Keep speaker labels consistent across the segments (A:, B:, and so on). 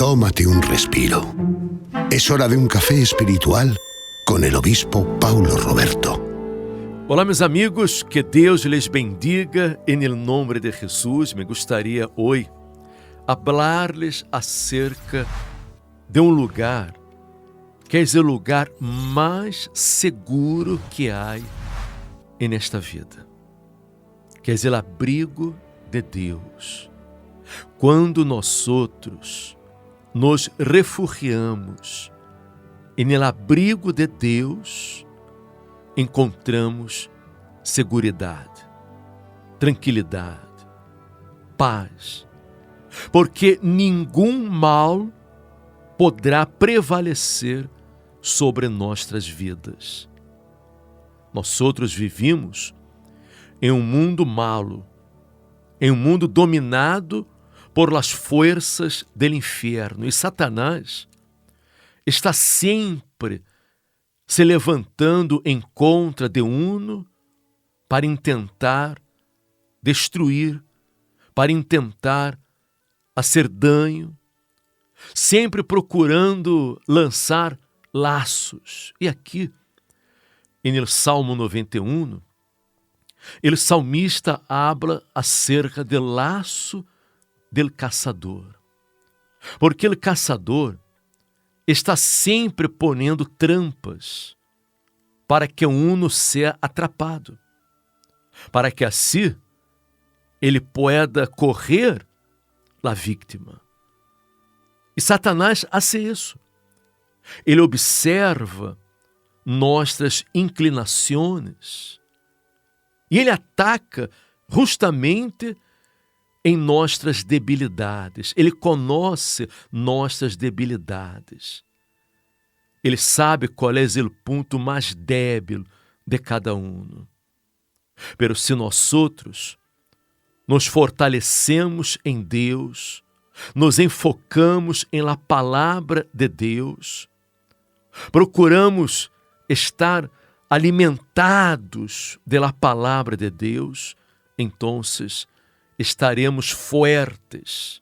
A: Tómate un respiro. Es hora de un café espiritual con el obispo Paulo Roberto.
B: Olá, meus amigos, que Deus les bendiga em nome de Jesus. Me gostaria hoje hablar-lhes acerca de um lugar que é o lugar mais seguro que há nesta vida, que é o abrigo de Deus. Quando nós outros nos refugiamos no abrigo de Deus, encontramos seguridade, tranquilidade, paz, porque nenhum mal poderá prevalecer sobre nossas vidas. Nós outros vivimos em um mundo malo, em um mundo dominado por las forças do inferno, e Satanás está sempre se levantando em contra de uno para intentar destruir, para intentar fazer dano, sempre procurando lançar laços. E aqui, no Salmo 91, o salmista habla acerca do laço del caçador, porque o caçador está sempre ponendo trampas para que uno seja atrapado, para que assim ele pueda correr a vítima. E Satanás faz isso. Ele observa nossas inclinações e ele ataca justamente em nossas debilidades. Ele conhece nossas debilidades. Ele sabe qual é o ponto mais débil de cada um. Pero se nós outros nos fortalecemos em Deus, nos enfocamos em la palavra de Deus, procuramos estar alimentados de la palavra de Deus, então estaremos fortes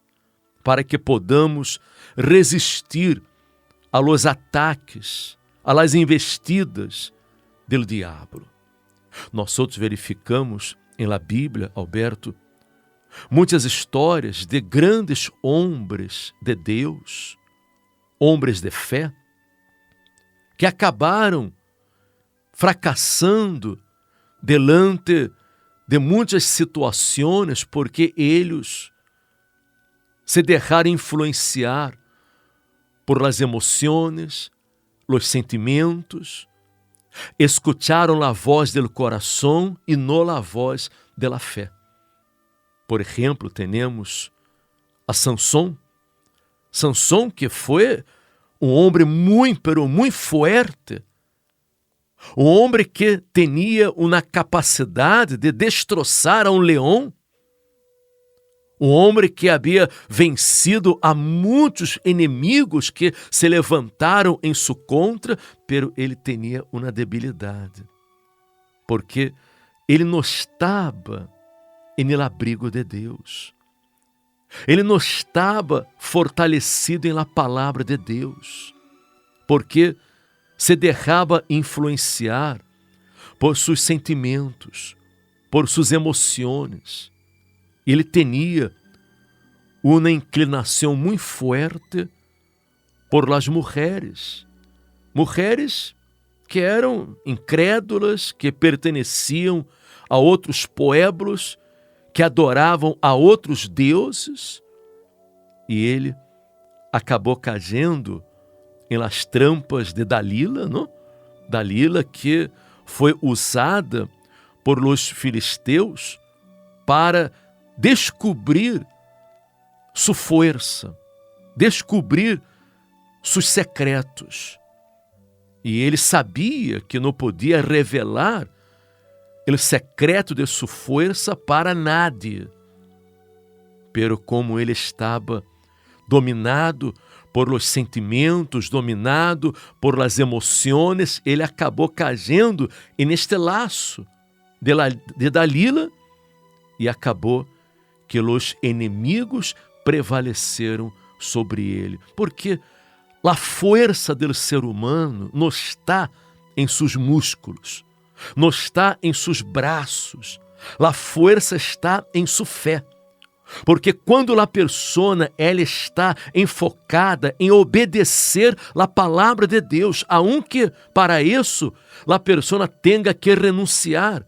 B: para que podamos resistir a los ataques, a las investidas do diabo. Nós outros verificamos em la Bíblia, Alberto, muitas histórias de grandes homens de Deus, homens de fé, que acabaram fracassando delante de muitas situações porque eles se deixaram influenciar por las emoções, los sentimentos, escutaram a voz do coração e não a voz da fé. Por exemplo, temos a Sansão. Sansão, que foi um homem muito forte, um homem que tinha uma capacidade de destroçar a um leão, um homem que havia vencido a muitos inimigos que se levantaram em sua contra, pero ele tinha uma debilidade, porque ele não estava no abrigo de Deus. Ele não estava fortalecido na palavra de Deus, porque se deixava influenciar por seus sentimentos, por suas emoções. Ele tinha uma inclinação muito forte por las mulheres. Mulheres que eram incrédulas, que pertenciam a outros pueblos, que adoravam a outros deuses. E ele acabou caindo em las trampas de Dalila, não? Dalila, que foi usada por los filisteus para descobrir sua força, descobrir seus secretos. E ele sabia que não podia revelar o secreto de sua força para nadie. Pero como ele estava dominado por los sentimentos, dominado por las emoções, ele acabou caindo neste laço de Dalila e acabou que os inimigos prevaleceram sobre ele. Porque a força do ser humano não está em seus músculos, não está em seus braços, a força está em sua fé. Porque quando a persona ela está enfocada em obedecer a palavra de Deus, aunque para isso a persona tenha que renunciar,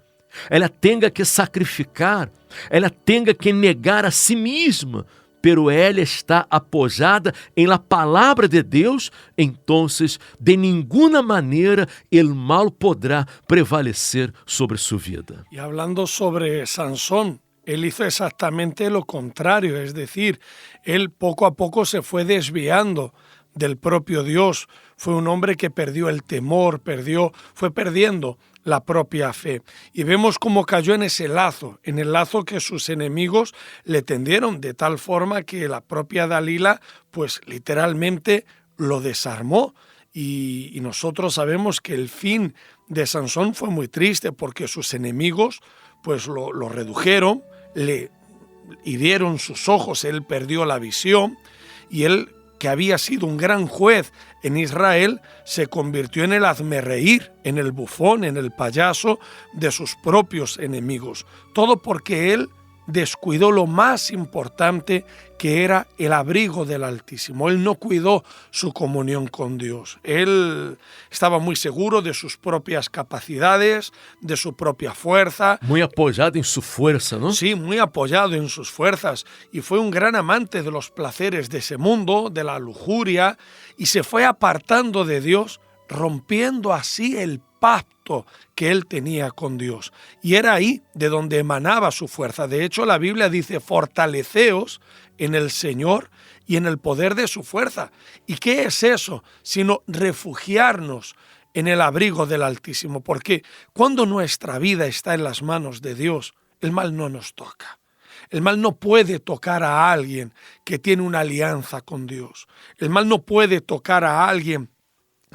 B: ela tenha que sacrificar, ela tenha que negar a si mesma, pero ela está apoiada em la palavra de Deus, entonces de ninguna maneira el mal podrá prevalecer sobre sua vida.
C: Y hablando sobre Sansón, él hizo exactamente lo contrario, es decir, él poco a poco se fue desviando del propio Dios. Fue un hombre que perdió el temor, fue perdiendo la propia fe. Y vemos cómo cayó en ese lazo, en el lazo que sus enemigos le tendieron, de tal forma que la propia Dalila, pues literalmente lo desarmó. Y nosotros sabemos que el fin de Sansón fue muy triste porque sus enemigos pues lo redujeron, le hirieron sus ojos, él perdió la visión y él, que había sido un gran juez en Israel, se convirtió en el hazmerreír, en el bufón, en el payaso de sus propios enemigos. Todo porque él descuidó lo más importante, que era el abrigo del Altísimo. Él no cuidó su comunión con Dios. Él estaba muy seguro de sus propias capacidades, de su propia fuerza.
B: Muy apoyado en su fuerza, ¿no?
C: Sí, muy apoyado en sus fuerzas. Y fue un gran amante de los placeres de ese mundo, de la lujuria, y se fue apartando de Dios, rompiendo así el pacto que él tenía con Dios. Y era ahí de donde emanaba su fuerza. De hecho, la Biblia dice, fortaleceos en el Señor y en el poder de su fuerza. ¿Y qué es eso? Sino refugiarnos en el abrigo del Altísimo. Porque cuando nuestra vida está en las manos de Dios, el mal no nos toca. El mal no puede tocar a alguien que tiene una alianza con Dios. El mal no puede tocar a alguien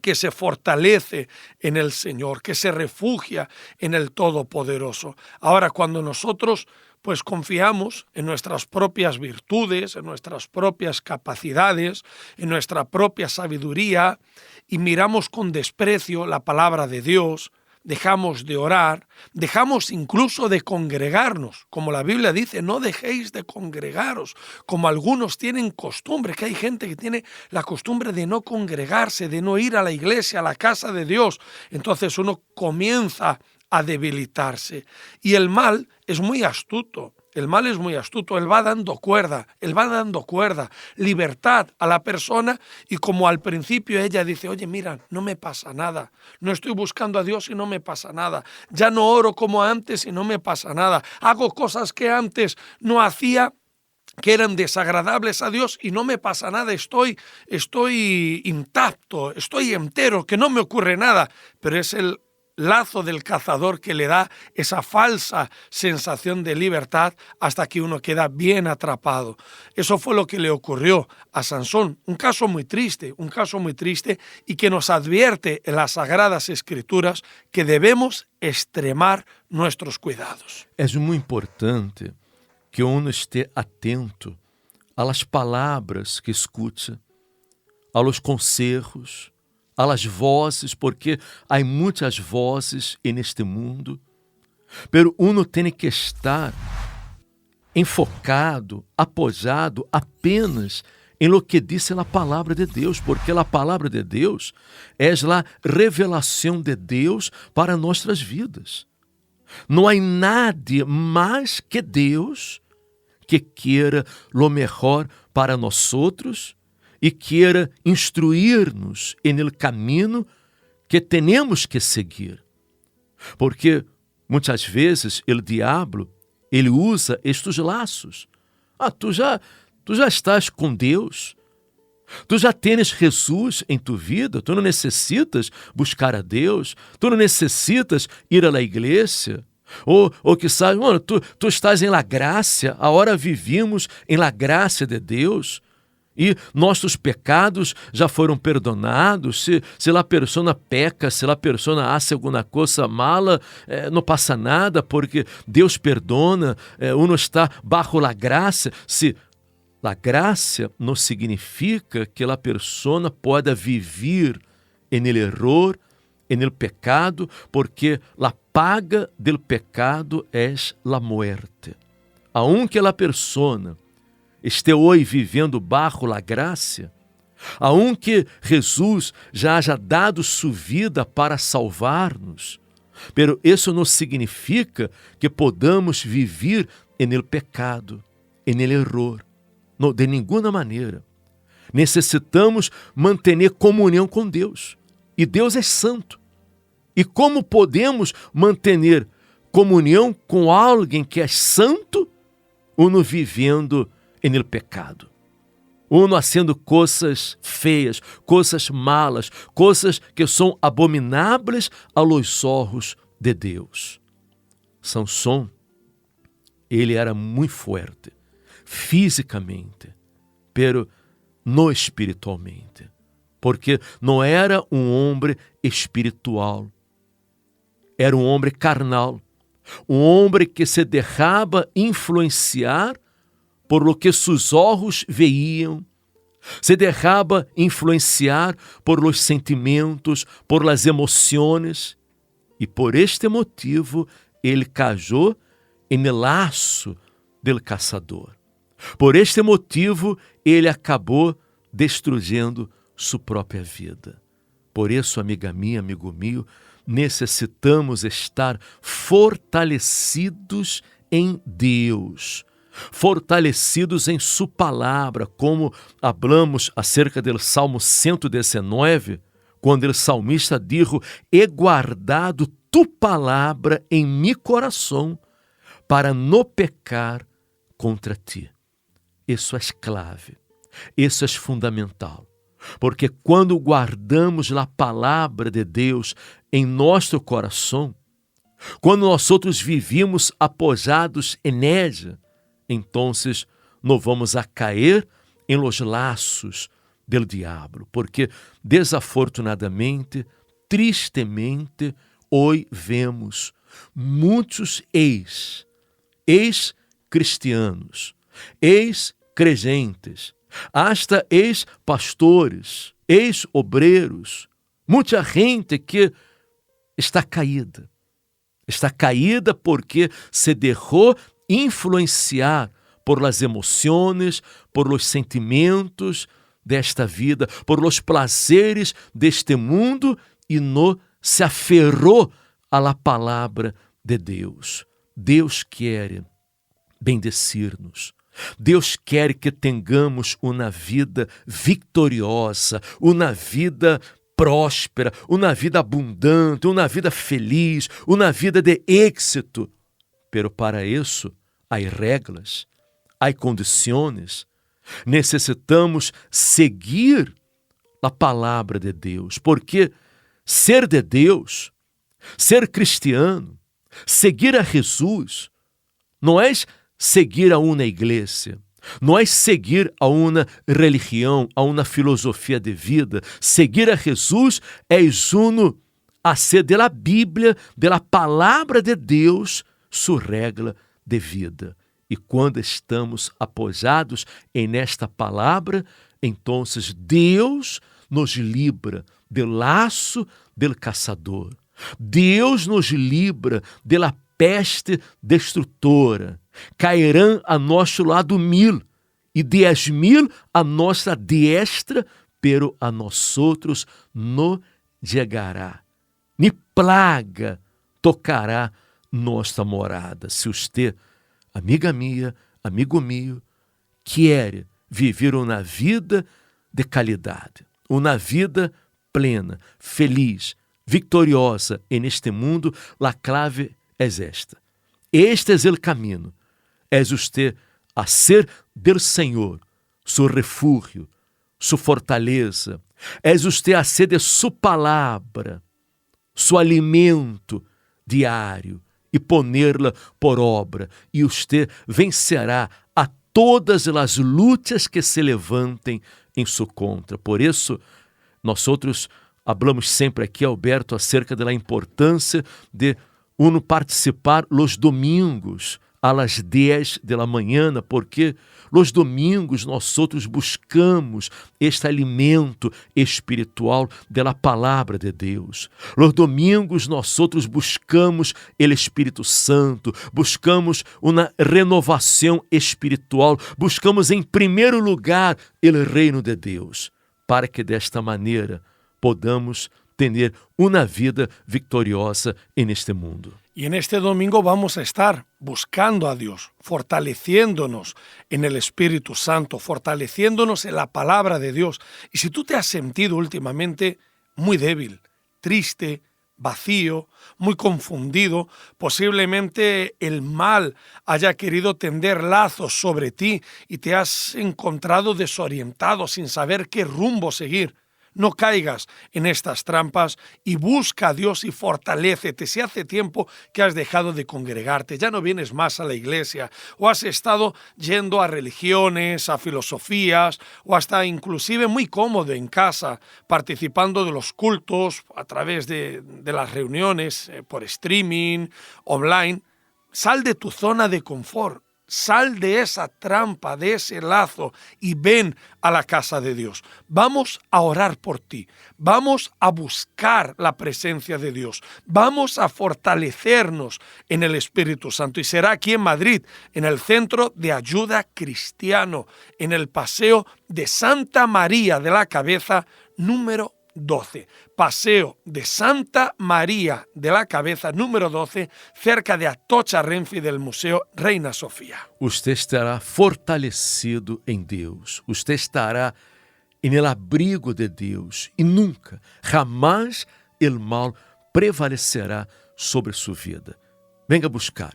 C: que se fortalece en el Señor, que se refugia en el Todopoderoso. Ahora, cuando nosotros pues confiamos en nuestras propias virtudes, en nuestras propias capacidades, en nuestra propia sabiduría y miramos con desprecio la palabra de Dios, dejamos de orar, dejamos incluso de congregarnos, como la Biblia dice, no dejéis de congregaros, como algunos tienen costumbre, que hay gente que tiene la costumbre de no congregarse, de no ir a la iglesia, a la casa de Dios. Entonces uno comienza a debilitarse. Y el mal es muy astuto. El mal es muy astuto, él va dando cuerda, libertad a la persona, y como al principio ella dice, oye, mira, no me pasa nada, no estoy buscando a Dios y no me pasa nada, ya no oro como antes y no me pasa nada, hago cosas que antes no hacía, que eran desagradables a Dios y no me pasa nada, estoy intacto, estoy entero, que no me ocurre nada, pero es el lazo del cazador que le da esa falsa sensación de libertad hasta que uno queda bien atrapado. Eso fue lo que le ocurrió a Sansón, un caso muy triste y que nos advierte en las Sagradas Escrituras que debemos extremar nuestros cuidados.
B: Es muy importante que uno esté atento a las palabras que escucha, a los consejos, a las vozes, porque há muitas vozes neste mundo, pero uno tem que estar enfocado, apoiado apenas em lo que diz a palavra de Deus, porque a palavra de Deus é a revelação de Deus para nossas vidas. Não há nada mais que Deus que queira lo melhor para nós outros e queira instruir-nos no caminho que temos que seguir. Porque muitas vezes o diabo, ele usa estes laços. Tu já estás com Deus, tu já tens Jesus em tu vida, tu não necessitas buscar a Deus, tu não necessitas ir à igreja. Ou que sabe, tu estás em la graça, agora vivimos em la graça de Deus. E nossos pecados já foram perdonados. Se a pessoa peca, se a pessoa hace alguma coisa mala, não passa nada, porque Deus perdona, uno está bajo la graça. Se La gracia no significa que la persona pueda vivir en el error, en el pecado, porque la paga del pecado es la muerte. Aunque la persona esté hoje vivendo bajo la gracia, aunque Jesus já haya dado sua vida para salvar-nos, pero isso não significa que podamos viver en el pecado, en el error. Não, de nenhuma maneira. Necessitamos manter comunhão com Deus. E Deus é santo. E como podemos manter comunhão com alguém que é santo, uno vivendo en el pecado? Uno haciendo coisas feias, coisas malas, coisas que são abomináveis aos olhos de Deus. Sansão, ele era muito forte, fisicamente, pero não espiritualmente, porque não era um homem espiritual, era um homem carnal, um homem que se deixava influenciar por lo que seus olhos veiam, se deixava influenciar por los sentimentos, por las emoções, e por este motivo ele cayó en el laço del caçador. Por este motivo ele acabou destruindo sua própria vida. Por isso, amiga minha, amigo meu, necessitamos estar fortalecidos em Deus, fortalecidos em sua palavra, como hablamos acerca do Salmo 119, quando o salmista dijo: "He guardado tu palavra em mi coração, para não pecar contra ti." Isso é clave, isso é fundamental, porque quando guardamos a palavra de Deus em nosso coração, quando nós outros vivimos apojados em ela, então não vamos a cair em los laços del diabo, porque desafortunadamente, tristemente, hoje vemos muitos ex-cristianos, ex-creyentes, hasta ex-pastores, ex-obreiros, muita gente que está caída porque se deixou influenciar por las emoções, por los sentimentos desta vida, por los prazeres deste mundo e não se aferrou à la palavra de Deus. Deus quer bendecir-nos. Deus quer que tenhamos uma vida vitoriosa, uma vida próspera, uma vida abundante, uma vida feliz, uma vida de êxito. Pero para isso, há regras, há condições. Necessitamos seguir a palavra de Deus, porque ser de Deus, ser cristiano, seguir a Jesus, não é seguir a uma igreja, não é seguir a uma religião, a uma filosofia de vida. Seguir a Jesus é uno a ser de la Bíblia, de la palavra de Deus, sua regra de vida. E quando estamos apoiados em esta palavra, então Deus nos livra do laço del caçador. Deus nos livra da peste destrutora. Cairão a nosso lado 1000 e 10.000 a nossa diestra, pero a nós outros não chegará. Nem plaga tocará nossa morada. Se você, amiga minha, amigo meu, quer viver uma vida de qualidade, uma vida plena, feliz, vitoriosa neste mundo, a clave é esta. Este é o caminho. É você a ser del Senhor, seu refúgio, sua fortaleza. É você a ser de sua palavra, seu alimento diário, e ponerla por obra, e você vencerá a todas as lutas que se levantem em sua contra. Por isso, nós outros hablamos sempre aqui, Alberto, acerca da importância de uno participar los domingos a las 10 de la mañana, porque los domingos nós outros buscamos este alimento espiritual da palavra de Deus. Los domingos nós outros buscamos o Espírito Santo, buscamos uma renovação espiritual, buscamos em primeiro lugar o reino de Deus, para que desta maneira podamos ter uma vida vitoriosa neste mundo.
C: Y en este domingo vamos a estar buscando a Dios, fortaleciéndonos en el Espíritu Santo, fortaleciéndonos en la palabra de Dios. Y si tú te has sentido últimamente muy débil, triste, vacío, muy confundido, posiblemente el mal haya querido tender lazos sobre ti y te has encontrado desorientado sin saber qué rumbo seguir. No caigas en estas trampas y busca a Dios y fortalécete. Si hace tiempo que has dejado de congregarte, ya no vienes más a la iglesia, o has estado yendo a religiones, a filosofías, o hasta inclusive muy cómodo en casa, participando de los cultos a través de las reuniones por streaming, online, sal de tu zona de confort. Sal de esa trampa, de ese lazo y ven a la casa de Dios. Vamos a orar por ti. Vamos a buscar la presencia de Dios. Vamos a fortalecernos en el Espíritu Santo. Y será aquí en Madrid, en el Centro de Ayuda Cristiano, en el Paseo de Santa María de la Cabeza, número 12. Paseo de Santa María de la Cabeza, número 12, cerca de Atocha Renfe del Museo Reina Sofía.
B: Usted estará fortalecido em Deus. Usted estará no abrigo de Deus. E nunca, jamais, o mal prevalecerá sobre sua vida. Venga buscar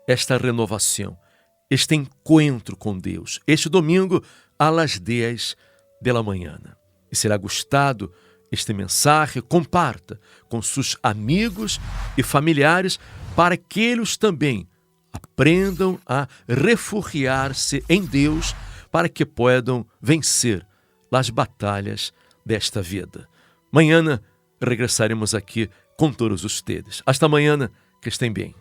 B: esta renovação, este encontro com Deus, este domingo, às 10 da manhã. E será gostado este mensagem, comparta com seus amigos e familiares para que eles também aprendam a refugiar-se em Deus para que possam vencer as batalhas desta vida. Amanhã regressaremos aqui com todos ustedes. Hasta amanhã, que estén bem.